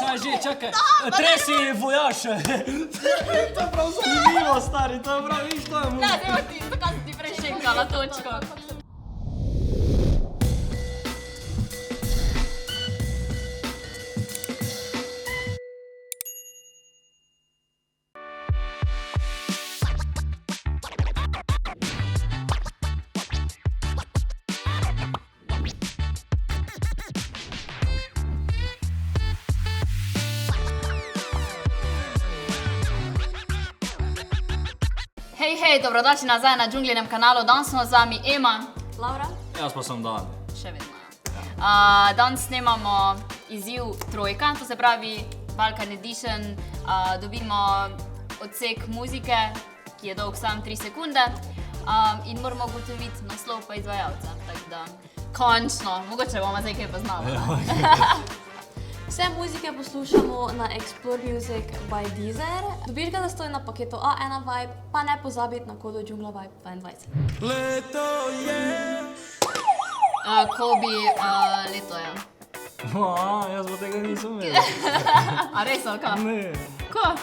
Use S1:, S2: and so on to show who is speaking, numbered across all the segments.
S1: Kaj že, čakaj, tresi vojaš. To je prav zanimivo, stari, to je prav, viš, to je mu.
S2: Ne, dajmo ti, zakaj si ti prej šenkala točko? Hej, dobrodošli nazaj na Džunglinem kanalu. Danes smo z vami Ema, Laura.
S1: Jaz pa sem Dan.
S2: Še vedno. Danes snemamo izziv trojka, to se pravi Balkan Edition. Dobimo odsek muzike, ki je dolg samo 3 sekunde in moramo ugotoviti naslov pa izvajalca. Tako da, končno, mogoče bomo zdaj kaj poznali.
S3: Vse muzike poslušamo na Explore Music by Deezer. Dobiš ga zastoji na paketu A1 Vibe, pa ne pozabiti na kodo Džungla Vibe 22.
S1: Leto je!
S2: Kobi, leto je.
S1: Jaz pa tega nisem vedel.
S2: A res, ali kaj?
S1: Ne.
S2: Ko?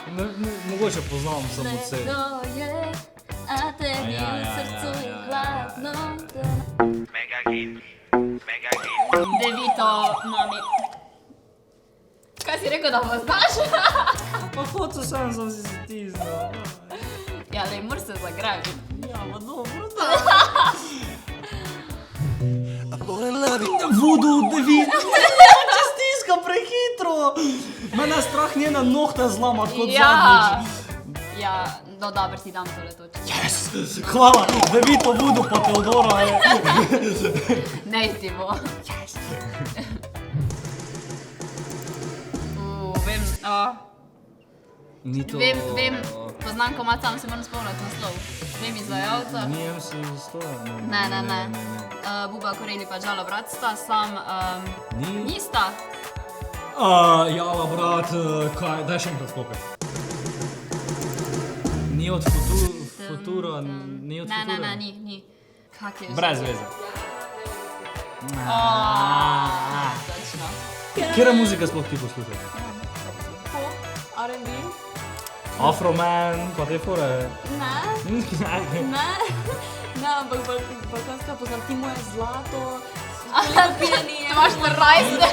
S1: Mogoče poznam samo vse.
S2: Leto je, a tebi v srcu je hladno. Devito, mami. Kaj si rekel, da poznaš?
S1: Pa hotel sem si stiznil.
S2: Ja, lej, moraš se zagrabiti.
S1: Ja, pa dobro, da. Vodu, Devito. Če stiskam prehitro. Mene strah njena nohta zlama kot zadnjič.
S2: Ja, no dobro, ti dam tole točko.
S1: Yes! Hvala, Devito, Vodu pa Teodora je.
S2: Nej ti bo. Vem, poznam komad, sam se moram spomniti naslov. Vem izvajalca.
S1: Nijem se zastojen.
S2: Ne. Buba Koreli pa Džalo brat sta, sam nista.
S1: Jala brat, kaj, daj še enkrat spokaj. Ni od Futura, ni od Futura.
S2: Ne, ni. Kak je že?
S1: Brez veze.
S2: Točno.
S1: Kjera muzika sploh ti poslušate?
S3: Pop, R&B.
S1: Afroman, pa te fore?
S3: Ne, ampak balkanska poznam Ti moje zlato, Koliko pijanije.
S2: To imaš prajste.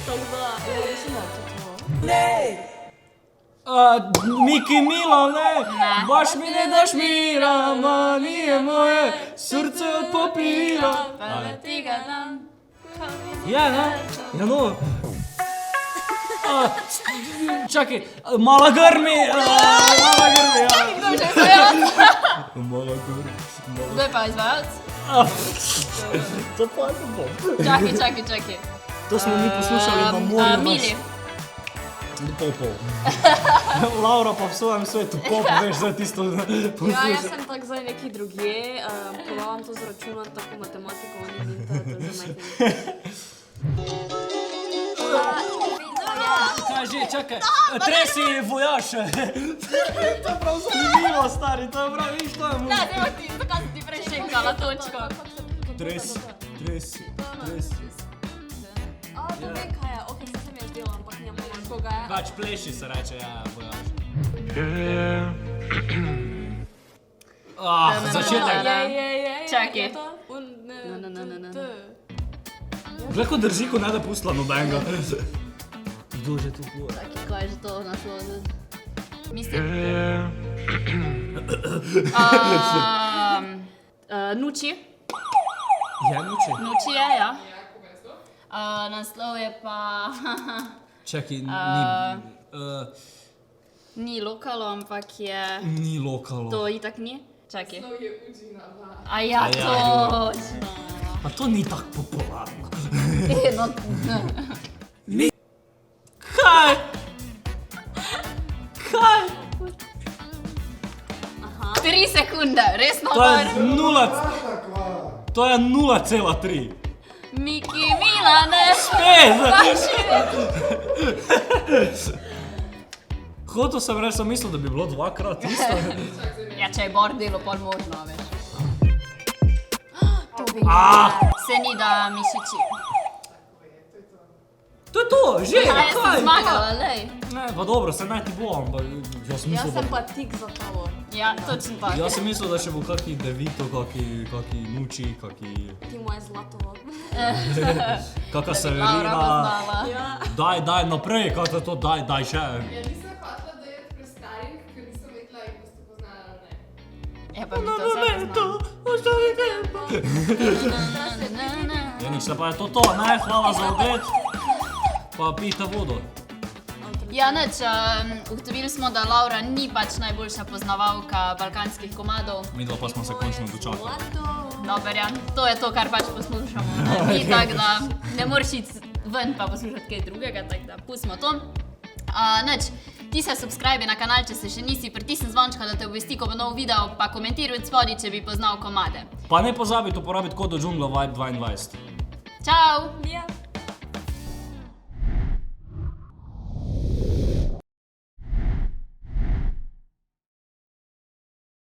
S3: Tako da, mislim, da je to to.
S1: Miki Milo, ne? Baš mi ne daš mira, manije moje, srce od papira.
S2: Ti ga dam.
S1: Ja, ne? Ja, no. Čakaj, Mala grmi, Mala grmi, ja.
S2: Kdo je že izvajalc?
S1: Mala grmi.
S2: Kdo je pa izvajalc?
S1: To pa je to bom.
S2: Čakaj.
S1: To smo mi poslušali na morju.
S2: Mili.
S1: Pol. Laura pa v svojem svetu pop, veš, zdaj tisto posluša.
S3: Ja, jaz sem tak zdaj neki drugje, probavam to zračunati, tako matematiko, oni in to je za
S1: Kaj že, čakaj, tresi vojaš. To je prav zanimivo, stari, to je prav, viš, to je mu.
S2: Ne, dajmo ti, zakaj si ti prej šenkala točko?
S1: Tresi.
S3: To ve kaj je, ok, se mi je zdelo, ampak njemu koga je.
S1: Pač pleši se reče, ja, vojaš. Začetek.
S2: Čakaj.
S1: Glej, ko drži, ko ne da pustila nobenega. Kdo že tu puje?
S2: Čakaj, kaj je že to naslov? Mislim. Nuči.
S1: Je Nuči?
S2: Nuči je, ja. Naslov je pa...
S1: Čakaj,
S2: Ni lokalo, ampak je...
S1: ni lokalo.
S2: To itak ni? Čakaj.
S4: Naslov je Udžina.
S2: Ja, točno.
S1: Pa to ni tako popularno. Kaj?
S2: 3 sekunde, resno
S1: To je
S2: bar.
S1: 0. To je 0,3.
S2: Miki Milane.
S1: Hotel sem reči, sem mislil, da bi bilo dvakrat isto.
S2: Ja, če je bar delo, pa možno, veš. To bi
S1: Ah.
S2: se ni da mišiči.
S1: To je to, že,
S2: Jaz sem zmagala, lej.
S1: Ne, pa dobro, se ne ti bo, ampak jaz sem
S3: Jaz
S1: mislil,
S3: sem
S1: da...
S3: pa tik za tabo.
S2: Ja, točno tako.
S1: Jaz sem mislil, da še bo kaki Devito, kaki Nuči,
S3: Ti moje zlatovo.
S1: kaka
S2: Laura
S1: Severina.
S2: poznala.
S3: Ja.
S1: Daj naprej, kaj to, daj še.
S4: Ja, nisem hotela dojeti prestaring, ker nisem vedela, ali boste poznali ali ne.
S2: Ja, pa mi to vse poznam.
S1: Ja, nič, pa je to, ne, hvala za obed. Pa pijte vodo.
S2: Ja, nič, ugotovili smo, da Laura ni pač najboljša poznavalka balkanskih komadov.
S1: Midva pa smo se končno dočakali.
S3: Zlato.
S2: Dober, ja, to je to, kar pač poslušamo. Ne? Ni tako, da ne moreš iti ven pa poslušati kaj drugega, tako da pustimo to. Nič, ti se subscribi na kanal, če se še nisi, pritisni zvončka, da te obvesti, ko bo nov video, pa komentiraj spodaj, če bi poznal komade.
S1: Pa ne pozabite uporabiti kodo Džungla Vibe 22.
S2: Čau!
S3: Ja.